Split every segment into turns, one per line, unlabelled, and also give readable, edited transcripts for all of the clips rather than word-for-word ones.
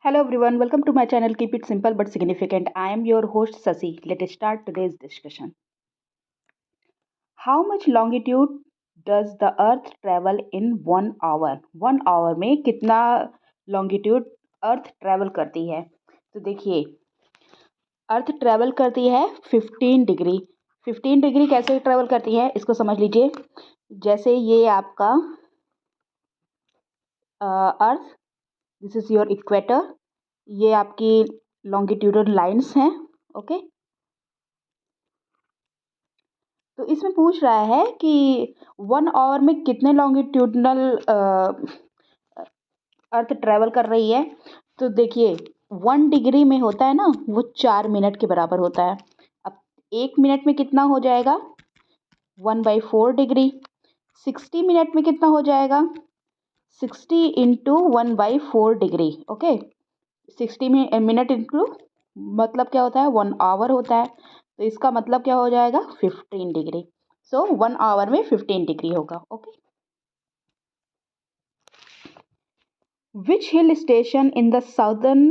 Hello everyone, welcome to my channel. Keep it simple but significant. I am your host Sasi. Let's start today's discussion. How much longitude does the Earth travel in 1 hour? 1 hour में कितना longitude Earth travel करती है? तो देखिए, Earth travel करती है 15 degree. 15 degree कैसे travel करती है इसको समझ लीजिए. जैसे ये आपका Earth, this is your equator. ये आपकी लॉन्गिट्यूडल लाइंस हैं. ओके, तो इसमें पूछ रहा है कि 1 आवर में कितने लॉन्गिट्यूडनल अर्थ ट्रेवल कर रही है. तो देखिए 1 डिग्री में होता है ना, वो 4 मिनट के बराबर होता है. अब 1 मिनट में कितना हो जाएगा? 1/4 डिग्री. 60 मिनट में कितना हो जाएगा? 60 into 1/4 degree. Okay, 60 minute into मतलब क्या होता है? 1 आवर होता है. तो इसका मतलब क्या हो जाएगा? 15 डिग्री. सो 1 आवर में 15 डिग्री होगा. Okay. Which hill station in the southern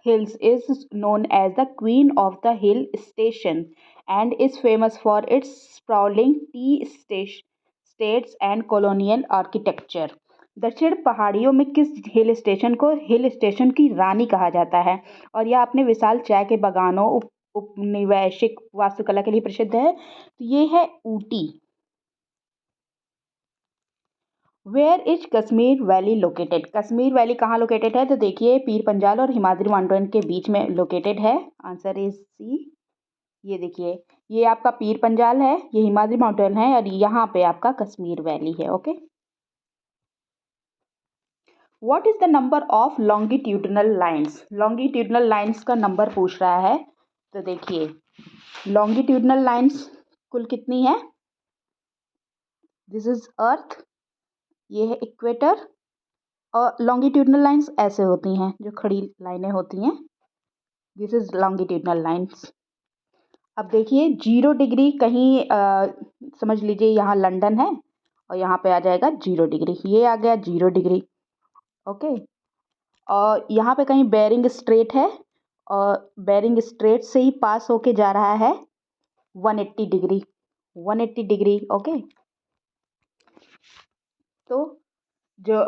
hills is known as the Queen of the Hill Station and is famous for its sprawling estates and colonial architecture? दक्षिण पहाड़ियों में किस hill station को hill station की रानी कहा जाता है? और यह अपने विशाल चाय के बागानों उपनिवेशिक वास्तुकला के लिए प्रसिद्ध है. तो ये है Ooty. Where is Kashmir valley located? Kashmir valley कहाँ लोकेटेड है? तो देखिए पीर पंजाल और हिमाद्री माउंटेन के बीच में लोकेटेड है. Answer is C. ये देखिए, ये आपका पीर पंजाल है, ये हिमाद्री माउंटेन है और यहाँ पे आपका कश्मीर वैली है. Okay. What is the number of longitudinal lines? Longitudinal lines का नंबर पूछ रहा है. तो देखिए लॉन्गिट्यूडनल लाइंस कुल कितनी है? दिस इज अर्थ, ये है इक्वेटर. और लॉन्गिट्यूडनल लाइंस ऐसे होती हैं, जो खड़ी लाइनें होती हैं. This is longitudinal lines. अब देखिए 0 डिग्री कहीं समझ लीजिए यहाँ लंदन है और यहाँ पे आ जाएगा 0 डिग्री. ये आ गया 0 डिग्री. ओके. और यहाँ पे कहीं बेरिंग स्ट्रेट है और बेरिंग स्ट्रेट से ही पास होके जा रहा है 180 डिग्री. 180 डिग्री. ओके. तो जो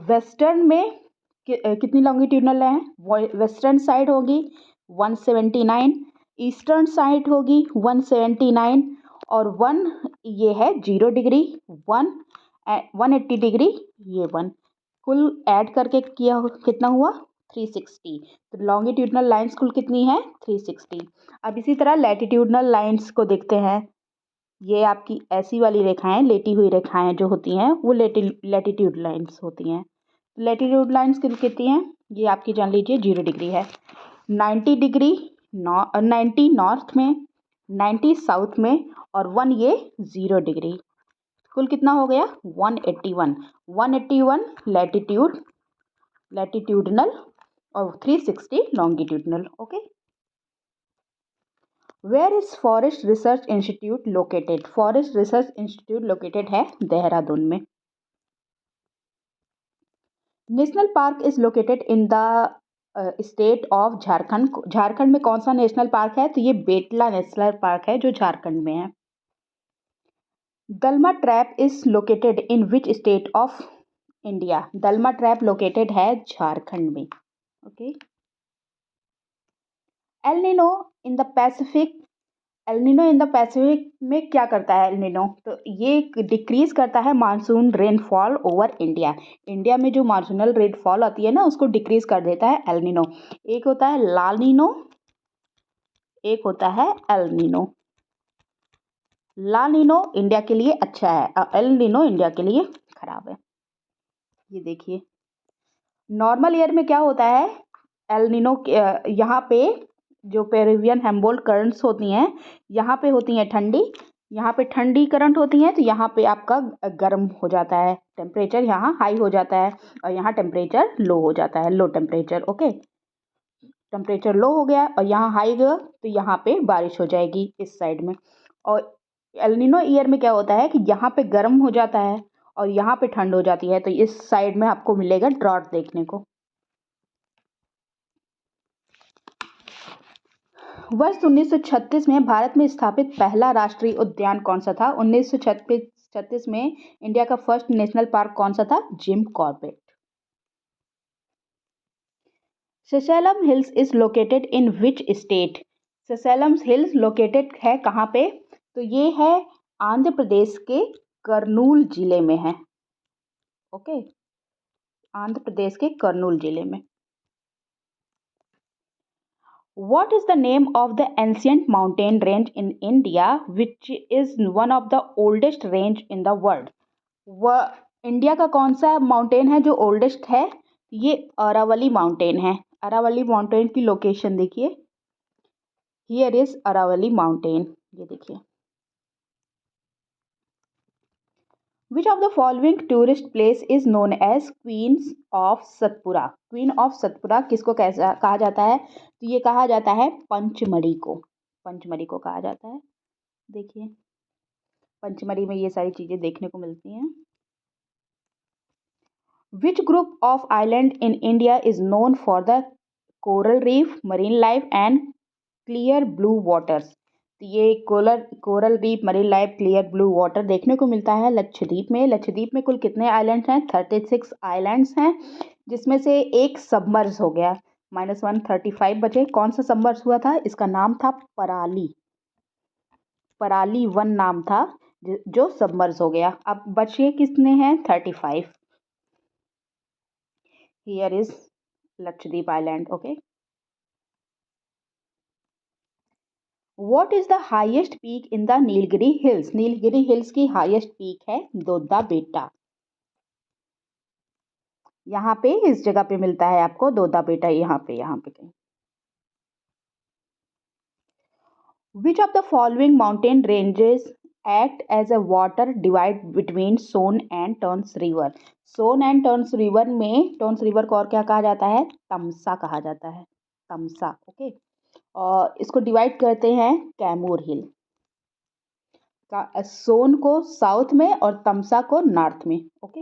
वेस्टर्न में कितनी लॉन्गिट्यूडनल है? वेस्टर्न साइड होगी 179, ईस्टर्न साइड होगी 179 और 1 ये है 0 डिग्री. 180 डिग्री, ये 1 कुल ऐड करके किया कितना हुआ? 360. तो लॉन्गिट्यूडनल लाइंस कुल कितनी है? 360. अब इसी तरह लैटिट्यूडनल लाइंस को देखते हैं. ये आपकी ऐसी वाली रेखाएं, लेटी हुई रेखाएं जो होती हैं वो लैटिट्यूड लाइंस होती हैं. लैटिट्यूड लाइंस कितनी हैं? ये आपकी जान लीजिए 0 डिग्री है. 90 डिग्री 90 नॉर्थ में, 90 साउथ में और 1 ये 0 डिग्री. कुल कितना हो गया? 181. 181 लैटिट्यूडनल और 360 longitudinal. Okay. Where is forest research institute located? Forest research institute located है देहरादून में. National park is located in the state of Jharkhand. Jharkhand में कौन सा नेशनल पार्क है? तो ये बेतला नेशनल पार्क है जो झारखंड में है. Dalma trap is located in which state of India? Dalma trap located है झारखंड में. Okay. El Nino in the Pacific. El Nino in the Pacific में क्या करता है? एल नीनो तो ये डिक्रीज करता है monsoon rainfall over India. India में जो मानसूनल रेनफॉल आती है ना, उसको डिक्रीज कर देता है एल नीनो. एक होता है लाल नीनो, एक होता है एल नीनो. ला नीनो इंडिया के लिए अच्छा है और एल नीनो इंडिया के लिए खराब है. ये देखिए नॉर्मल ईयर में क्या होता है? एल नीनो यहाँ पे जो पेरिवियन हेम्बोल्ट करंट्स होती हैं, यहाँ पे होती हैं ठंडी. यहाँ पे ठंडी करंट होती हैं तो यहाँ पे आपका गर्म हो जाता है. टेम्परेचर यहाँ हाई हो जाता है और यहाँ टेम्परेचर लो हो जाता है, low temperature. Okay. Temperature low हो गया और यहाँ हाई गया तो यहाँ पे बारिश हो जाएगी इस साइड में. और एल नीनो ईयर में क्या होता है कि यहाँ पे गर्म हो जाता है और यहाँ पे ठंड हो जाती है, तो इस साइड में आपको मिलेगा ड्रॉट देखने को. वर्ष 1936 में भारत में स्थापित पहला राष्ट्रीय उद्यान कौन सा था? 1936 में इंडिया का फर्स्ट नेशनल पार्क कौन सा था? Jim Corbett. Seshachalam hills is located in which state? Seshachalam hills located है कहाँ पे? तो ये है आंध्र प्रदेश के करनूल जिले में है। ओके, आंध्र प्रदेश के करनूल जिले में। What is the name of the ancient mountain range in India which is one of the oldest range in the world? वह इंडिया का कौन सा माउंटेन है जो ओल्डेस्ट है? ये अरावली माउंटेन है। अरावली माउंटेन की लोकेशन देखिए, हियर इज अरावली माउंटेन, ये देखिए। Which of the following tourist place is known as Queens of Satpura? Queen of Satpura किसको कैसा कहा जाता है? तो ये कहा जाता है पंचमढ़ी को। पंचमढ़ी को कहा जाता है। देखिए, पंचमढ़ी में ये सारी चीजें देखने को मिलती हैं। Which group of island in India is known for the coral reef, marine life and clear blue waters? तो ये coral reef, marine life, clear blue water देखने को मिलता है लक्षद्वीप में। लक्षद्वीप में कुल कितने आइलैंड्स हैं? 36 आइलैंड्स हैं, जिसमें से एक सबमर्ज हो गया। -135 बचे। कौन सा सबमर्ज हुआ था? इसका नाम था पराली। पराली वन नाम था जो सबमर्ज हो गया। अब बचे कितने हैं? 35। Here is Lakshadweep island. Okay. What is the highest peak in the Nilgiri hills? Nilgiri hills की हाईएस्ट पीक है दोदा बेटा। यहाँ पे इस जगह पे मिलता है आपको दोदा बेटा, यहाँ पे कहीं। Which of the following mountain ranges act as a water divide between Son and Tons river? Son and Tons river में टॉन्स रिवर को और क्या कहा जाता है? तमसा कहा जाता है। तमसा। ओके। और इसको डिवाइड करते हैं कैमूर हिल का, सोन को साउथ में और तमसा को नॉर्थ में। Okay.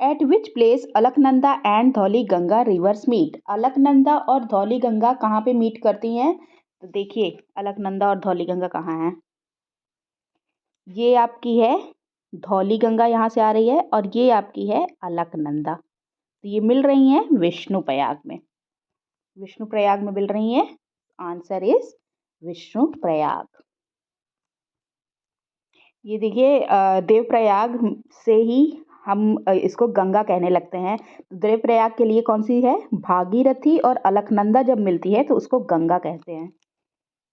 At which place Alaknanda and Dhauliganga rivers meet? Alaknanda और धौलीगंगा कहाँ पे मीट करती हैं? तो देखिए, अलकनंदा और धौलीगंगा कहाँ हैं? ये आपकी है धौलीगंगा, यहाँ से आ रही है, और ये आपकी है अलकनंदा। तो ये मिल रही हैं विष्णुप्रयाग में। विष्णुप्रयाग में मिल रही हैं। Answer is Vishnuprayag. ये देखिए, देवप्रयाग से ही हम इसको गंगा कहने लगते हैं। तो देवप्रयाग के लिए कौन सी है? भागीरथी, और अलकनंदा जब मिलती है तो उसको गंगा कहते हैं,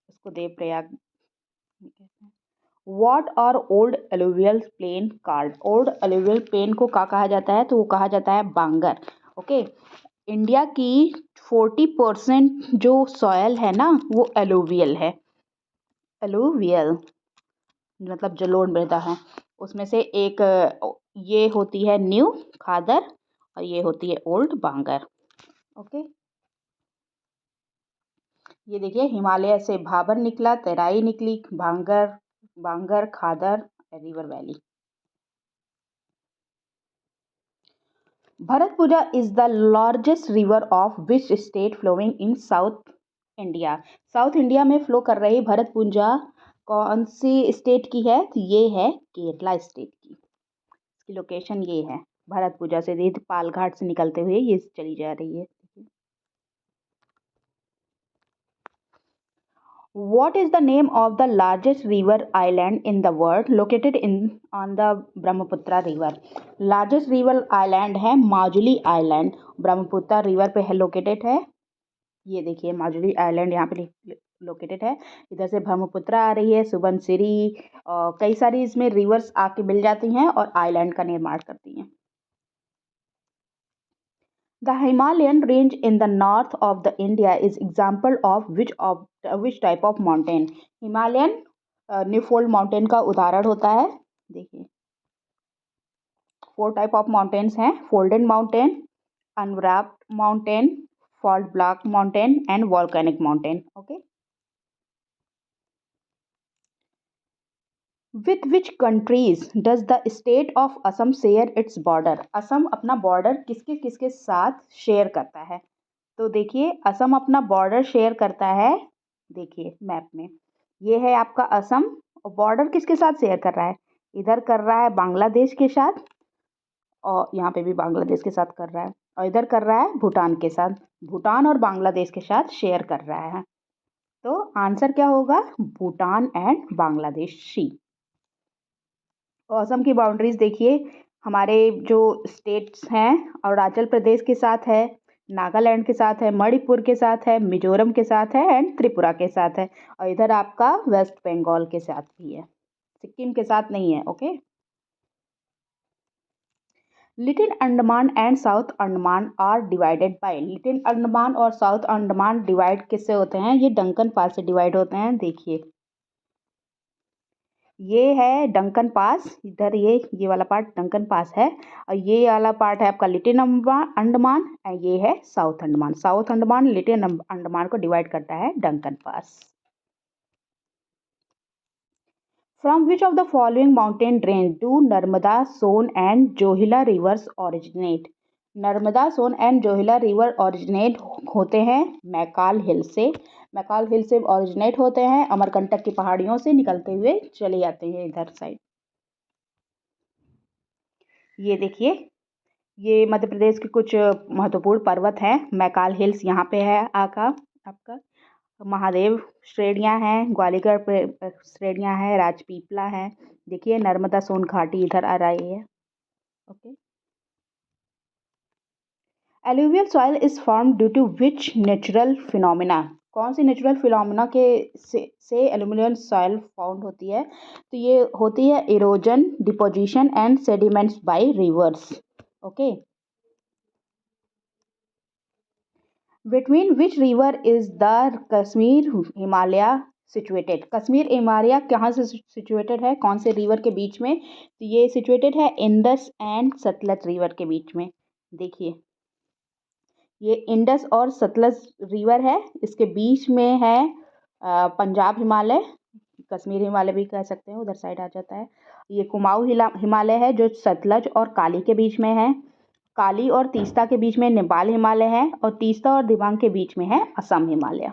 उसको देवप्रयाग कहते हैं। What are old alluvial plain called? Old alluvial plain को क्या कहा जाता है? तो वो कहा जाता है बांगर। ओके। इंडिया की 40% जो सॉयल है ना, वो एलुवियल है। एलुवियल मतलब जलोढ़ मृदा है। उसमें से एक ये होती है न्यू खादर, और ये होती है ओल्ड बांगर। ओके। ये देखिए, हिमालय से भाबर निकला, तराई निकली, Bangar, Khadar, river valley. Bharathapuzha is the largest river of which state flowing in south India? South India में फ्लो कर रही भरतपुजा कौन सी स्टेट की है? तो ये है केरला स्टेट की। इसकी लोकेशन ये है, भरतपुजा से रिध पालघाट से निकलते हुए ये चली जा रही है। What is the name of the largest river island in the world located on the Brahmaputra river? Largest river island है माजुली आइलैंड, ब्रह्मपुत्र रिवर पे है, लोकेटेड है। ये देखिए, माजुली आइलैंड यहाँ पे लोकेटेड है। इधर से ब्रह्मपुत्र आ रही है, सुबनसिरी, कई सारी इसमें रिवर्स आके मिल जाती हैं और आइलैंड का निर्माण करती हैं। The Himalayan range in the north of the India is example of which type of mountain? Himalayan new fold mountain का उदाहरण होता है। देखिए, 4 टाइप ऑफ माउंटेन्स हैं: folded mountain, unwarped mountain, fault block mountain and volcanic mountain. Okay. With which countries does the state of Assam share its border? Assam अपना border किसके किसके साथ शेयर करता है? तो देखिए असम अपना बॉर्डर शेयर करता है, देखिए मैप में ये है आपका असम, और बॉर्डर किसके साथ शेयर कर रहा है, इधर कर रहा है बांग्लादेश के साथ, और यहाँ पे भी बांग्लादेश के साथ कर रहा है, और इधर कर रहा है भूटान के साथ, भूटान और बांग्लादेश के साथ शेयर कर रहा है। तो आंसर क्या होगा, भूटान एंड बांग्लादेश सी। और असम की बाउंड्रीज देखिए, हमारे जो स्टेट्स हैं अरुणाचल प्रदेश के साथ है, नागालैंड के साथ है, मणिपुर के साथ है, मिजोरम के साथ है एंड त्रिपुरा के साथ है, और इधर आपका वेस्ट बंगाल के साथ भी है, सिक्किम के साथ नहीं है। Okay, little Andaman and south Andaman are divided by, little Andaman और साउथ अंडमान डिवाइड किससे होते हैं, ये डंकन पास से डिवाइड होते हैं। देखिए ये है डंकन पास, इधर ये वाला पार्ट डंकन पास है, और ये वाला पार्ट है आपका लिटिल अंडमान, और ये है south Andaman. South Andaman little Andaman को डिवाइड करता है Duncan pass. From which of the following mountain range do Narmada, Son and Johila rivers originate, Narmada, Son and Johila river originate होते हैं मैकाल हिल से, मैकाल हिल से ओरिजिनेट होते हैं, अमरकंटक की पहाड़ियों से निकलते हुए चले जाते हैं इधर साइड। ये देखिए, ये मध्य प्रदेश के कुछ महत्वपूर्ण पर्वत हैं, मैकाल हिल्स यहाँ पे है आका आपका, महादेव श्रेणियाँ हैं, ग्वालियर श्रेणियाँ हैं, राजपीपला है, देखिए नर्मदा सोन घाटी इधर आ रही है। Okay, alluvial soil is form due to which natural phenomena, कौन सी नेचुरल फिनोमिना के से एलुमिनियम सॉइल फाउंड होती है, तो ये होती है erosion, deposition and sediments by rivers. Okay, between which river is the Kashmir Himalaya situated, Kashmir Himalaya कहाँ से सिचुएटेड है, कौन से रिवर के बीच में, तो ये सिचुएटेड है इंडस एंड सतलज रिवर के बीच में। देखिए ये इंडस और सतलज रिवर है, इसके बीच में है पंजाब हिमालय, कश्मीर हिमालय भी कह सकते हैं, उधर साइड आ जाता है। ये कुमाऊं हिमालय है जो सतलज और काली के बीच में है, काली और तीस्ता के बीच में नेपाल हिमालय है, और तीस्ता और दिबांग के बीच में है Assam Himalaya.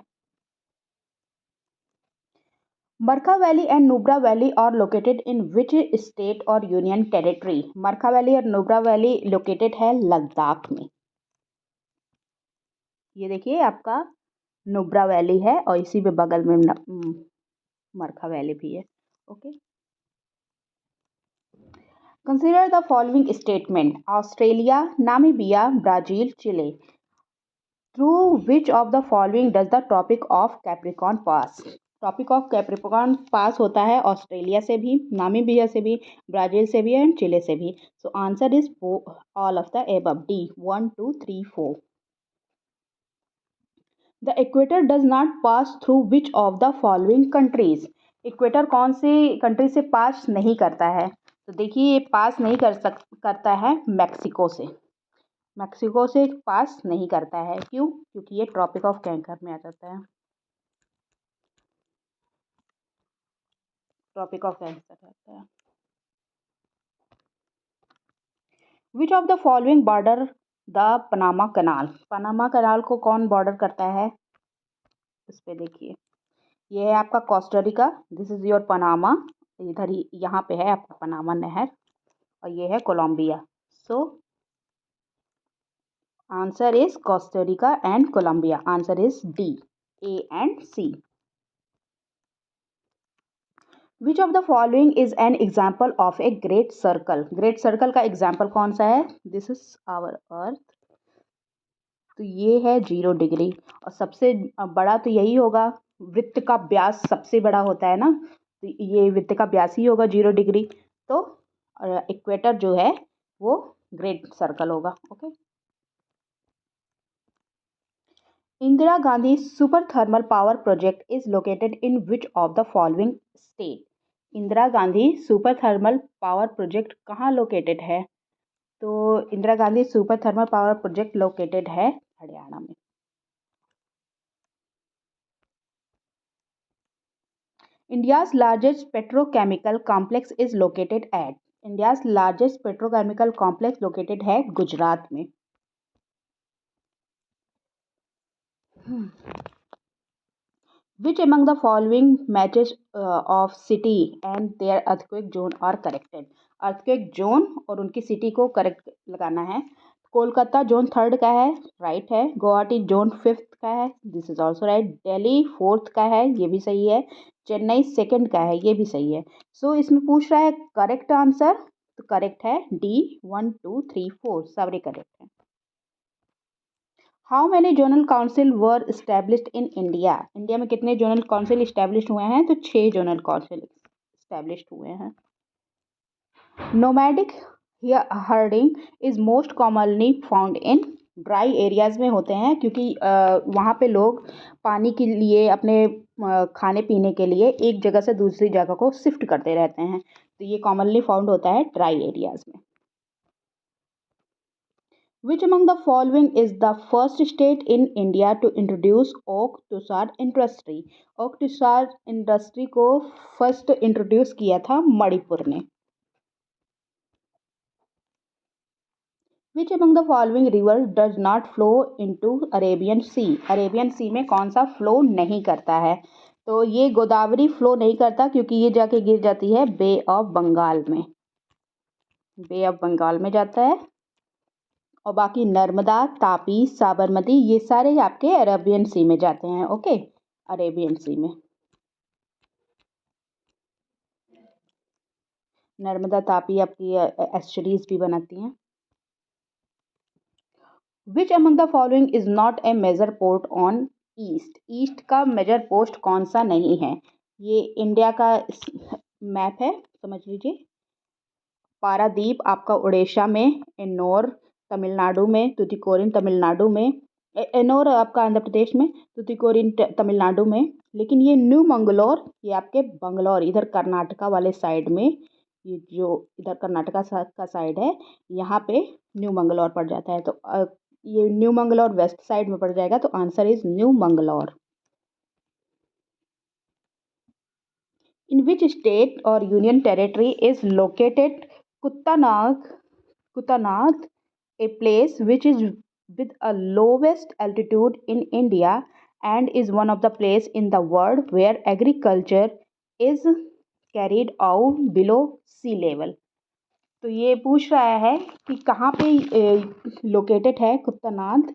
Markha valley and Nubra valley are located in which state और यूनियन टेरिटरी, मरखा वैली और नुब्रा वैली लोकेटेड है लद्दाख में। ये देखिए आपका नुब्रा वैली है, और इसी में बगल में मरखा वैली भी है। Okay, consider the following statement, Australia, Namibia, Brazil, Chile, through which of the following does the Tropic of Capricorn pass, Tropic of Capricorn pass होता है ऑस्ट्रेलिया से भी, नामीबिया से भी, ब्राजील से भी एंड चिले से भी। सो answer is all of the above, D 1 2 3 4। The equator does not pass through which of the following countries, equator कौन सी कंट्री से पास नहीं करता है, तो देखिए ये पास नहीं करता है मैक्सिको से, मैक्सिको से पास नहीं करता है, क्यों, क्योंकि ये ट्रॉपिक ऑफ कैंकर में आ जाता है, ट्रॉपिक ऑफ कैंसर रहता है। Which of the following border the Panama canal, Panama canal को कौन बॉर्डर करता है, इस पे देखिए ये है आपका Costa Rica, this is your Panama, इधर ही यहाँ पे है आपका पनामा नहर, और ये है Colombia. So answer is Costa Rica and Colombia, answer is D, A and C. Which of the following is an example of a great circle, great circle का एग्जाम्पल कौन सा है, दिस इज आवर अर्थ, तो ये है 0 degree, और सबसे बड़ा तो यही होगा, वृत्त का व्यास सबसे बड़ा होता है ना, तो ये वृत्त का व्यास ही होगा 0 डिग्री, तो इक्वेटर जो है वो ग्रेट सर्कल होगा। Okay, Indira Gandhi super thermal power project is located in which of the following state, Indira Gandhi super thermal power project कहाँ लोकेटेड है, तो Indira Gandhi super thermal power project located है हरियाणा में। India's largest petrochemical complex is located at, India's largest petrochemical complex located है गुजरात में। Which among the following matches of city and their earthquake zone are corrected? earthquake zone और उनकी city को correct लगाना है। Kolkata zone third का है, right है। गुवाहाटी जोन फिफ्थ का है, this is also right. Delhi fourth का है, ये भी सही है। चेन्नई सेकंड का है, ये भी सही है। सो इसमें पूछ रहा है करेक्ट आंसर, तो करेक्ट है डी, 1 2 3 4 सारे करेक्ट है। How many zonal council were established in India? India में कितने जोनल काउंसिल इस्टेब्लिश हुए हैं? तो 6 जोनल काउंसिल इस्टेब्लिश्ड हुए हैं। Nomadic herding is most commonly found in dry areas में होते हैं, क्योंकि वहाँ पे लोग पानी के लिए, अपने खाने पीने के लिए एक जगह से दूसरी जगह को शिफ्ट करते रहते हैं, तो ये कॉमनली फाउंड होता है ड्राई एरियाज में। Which among the following is the first state in India to introduce oak tussar industry? oak tussar industry को फर्स्ट इंट्रोड्यूस किया था मणिपुर ने। Which among the following rivers does not flow into Arabian Sea? Arabian sea में कौन सा flow नहीं करता है? तो ये गोदावरी फ्लो नहीं करता, क्योंकि ये जाके गिर जाती है बे ऑफ बंगाल में, बे ऑफ बंगाल में जाता है। और बाकी नर्मदा, तापी, साबरमती, ये सारे आपके अरेबियन सी में जाते हैं। ओके, अरेबियन सी में नर्मदा, तापी आपकी एस्चुरीज भी बनाती हैं। Which among the following is not a major port on east? East का मेजर पोस्ट कौन सा नहीं है? ये इंडिया का मैप है, समझ लीजिए। पारादीप आपका उड़ीसा में, एन्नोर तमिलनाडु में, तुतिकोरिन तमिलनाडु में, एन्नोर आपका आंध्र प्रदेश में, तुतिकोरिन तमिलनाडु में। लेकिन ये न्यू मंगलोर, ये आपके बंगलौर इधर कर्नाटका वाले साइड में, ये जो इधर कर्नाटका का साइड है, यहाँ पे न्यू मंगलौर पड़ जाता है। तो ये न्यू मंगलौर वेस्ट साइड में पड़ जाएगा, तो answer is new Mangalore. In which state और union territory is located Kuttanad, a place which is with a lowest altitude in India and is one of the place in the world where agriculture is carried out below sea level? तो ये पूछ रहा है कि कहाँ पे located है कुत्तानाग,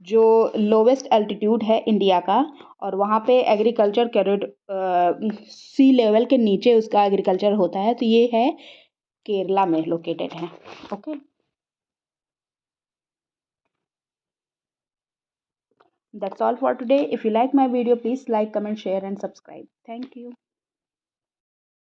जो लोवेस्ट एल्टीट्यूड है इंडिया का, और वहाँ पे एग्रीकल्चर कैरिड सी लेवल के नीचे उसका एग्रीकल्चर होता है, तो ये है केरला में लोकेटेड है। Okay, that's all for today. If you like my video, please like, comment, share and subscribe. Thank you.